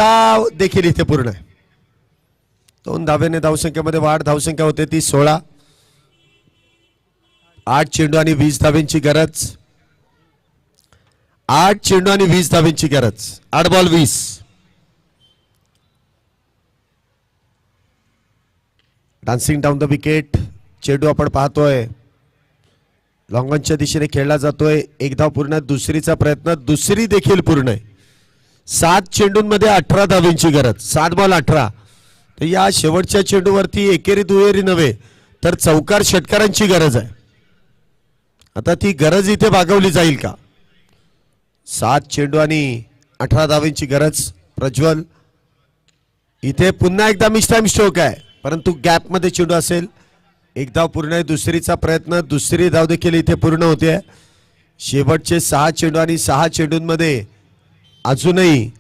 धाव देखील इथे पूर्ण आहे. 2 धावेने धावसंख्येमध्ये वाढ. धावसंख्या होते ती 16. 8 चेंडू आणि 20 धावेंची गरज. 8 चेंडू आणि 20 धावेंची गरज. 8 ball 20. Dancing down the wicket. चेंडू आपण पाहतोय लॉंगॉनच्या दिशेने खेळला जातोय. एक धाव पूर्ण. दुसरीचा प्रयत्न. दुसरी देखील पूर्ण आहे. 7 चेंडूंमध्ये 18 धावेंची गरज. 7 बॉल 18. तर या शेवटच्या चेंडूवरती एकेरी दुहेरी नव्हे तर चौकार षटकारांची गरज आहे. आता ती गरज इथे भागवली जाईल का? 7 चेंडू आणि 18 धावेंची गरज. प्रज्वल इथे पुन्हा एकदा मिस टाइम स्ट्रोक आहे परंतु गॅप मध्ये चेंडू असेल. एक धाव पूर्ण आहे. दुसरीचा प्रयत्न. दुसरी धाव देखील इथे पूर्ण होते. शेवटचे 6 चेंडू आणि 6 चेंडूंमध्ये अजूनही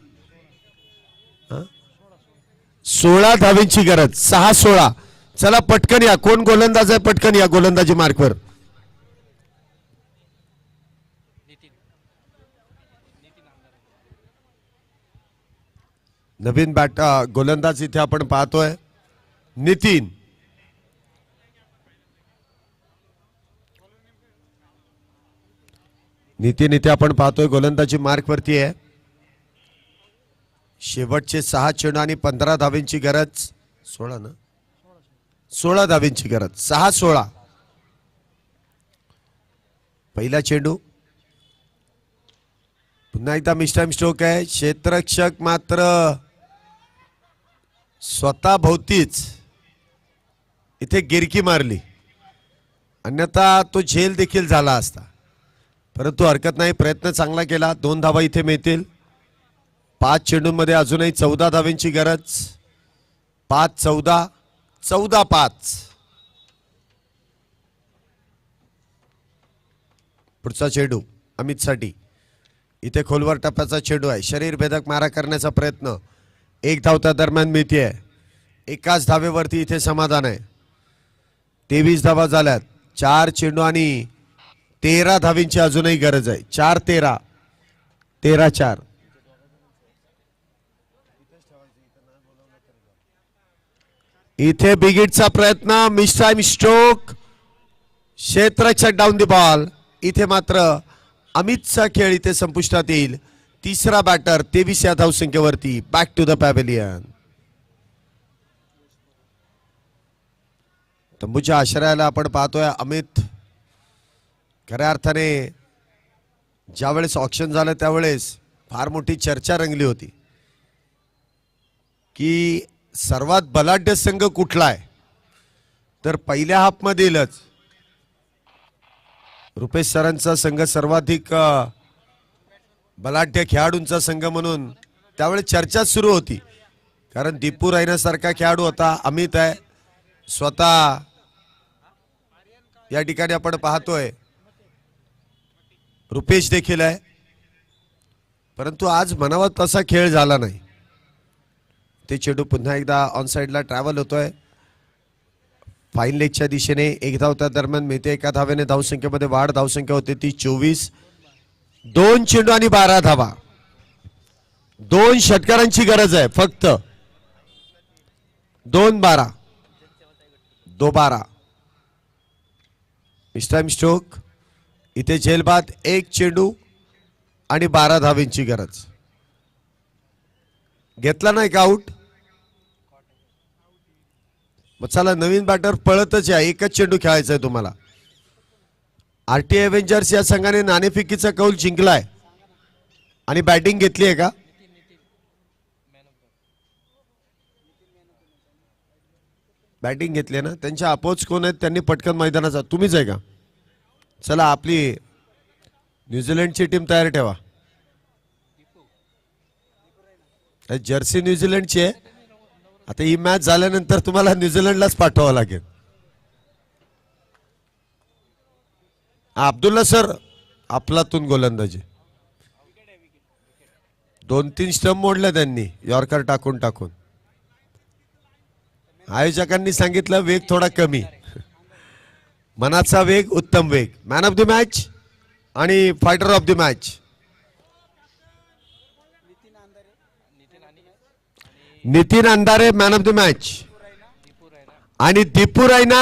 16 धावेंची गरज. 6-16. चला पटकन या. कोण गोलंदाज आहे पटकन या गोलंदाजी मार्कवर. नवीन गोलंदाज इथे आपण पाहतोय नितीन. नितीन इथे आपण पाहतोय गोलंदाजी मार्क वरती आहे. शेवटचे 6 चेंडू आणि 15 धावेंची गरज. 16 ना 16 धावेंची गरज. 6-16. पहिला चेंडू. पुन्हा एकदा मिस टाइम स्ट्रोक आहे. क्षेत्ररक्षक मात्र स्वतः भोवतीच इथे गिरकी मारली अन्यथा तो झेल देखील झाला असता परंतु हरकत नाही. प्रयत्न चांगला केला. 2 धावा इथे मिळतील. 5 चेंडूंमध्ये अजूनही 14 धावेंची गरज. 5-14. 14-5. पुढचा चेंडू अमितसाठी. इथे खोलवर टप्प्याचा चेंडू आहे. शरीर भेदक मारा करण्याचा प्रयत्न. 1 धाव त्या दरम्यान मिळते. एकाच धावेवरती इथे समाधान आहे. 23 धावा झाल्यात. 4 चेंडू आणि 13 धावेंची अजूनही गरज आहे. 4-13. 13-4. इथे बिगिटचा प्रयत्न. Miss time stroke. क्षेत्ररक्षक डाऊन द बॉल. इथे मात्र अमितचा खेळ इथे संपुष्टात येईल. तिसरा बॅटर 23 या धावसंख्येवरती. Back to the pavilion. तंबूच्या आश्रयाला आपण पाहतोय अमित. खऱ्या अर्थाने ज्यावेळेस ऑक्शन झालं त्यावेळेस फार मोठी चर्चा रंगली होती की सर्वात बलाढ्य संघ कुठला आहे. तर पहिल्या हाफमधीलच रुपेश सरांचा संघ सर्वाधिक बलाढ्य खेळाडूंचा संघ म्हणून त्यावेळेस चर्चा सुरू होती. कारण दीपू रायनासारखा खेळाडू होता. अमित आहे. स्वतः या ठिकाणी आपण पाहतोय रुपेश देखील आहे. परंतु आज म्हणावा तसा खेळ झाला नाही. ते चेंडू पुन्हा एकदा ऑन साइडला ट्रॅव्हल होतोय. फाईन लेगच्या दिशेने. 1 धाव त्या दरम्यान मिळते. 1 धावेने धावसंख्येमध्ये वाढ. धावसंख्या होते ती 24. 2 चेंडू आणि 12 धावा. 2 षटकारांची गरज आहे फक्त. 2-12. 2-12. Miss time stroke. इथे झेलबाद. 1 चेंडू आणि 12 धावेंची गरज. घेतला नाही का आउट. मग चला नवीन बॅटर पळतच आहे. एकच चेंडू खेळायचा आहे तुम्हाला. आरटीआय एव्हेंजर्स या संघाने नाणेफेकीचा कौल जिंकलाय आणि बॅटिंग घेतली आहे का. बॅटिंग घेतली ना. त्यांच्या अपोज कोण आहेत त्यांनी पटकन मैदानाचा. तुम्हीच आहे का. चला आपली न्यूझीलंडची टीम तयार ठेवा. जर्सी न्यूझीलंडची आहे. आता ही मॅच झाल्यानंतर तुम्हाला न्यूझीलंडलाच पाठवावं लागेल. अब्दुल्ला सर आपलातून गोलंदाजी. 2-3 स्टंप मोडले त्यांनी यॉर्कर टाकून टाकून. आयोजकांनी सांगितलं वेग थोडा कमी. मनाचा वेग उत्तम वेग. मॅन ऑफ द मॅच आणि fighter of the match. Nitin Andhare man of the match आणि दीपू रायना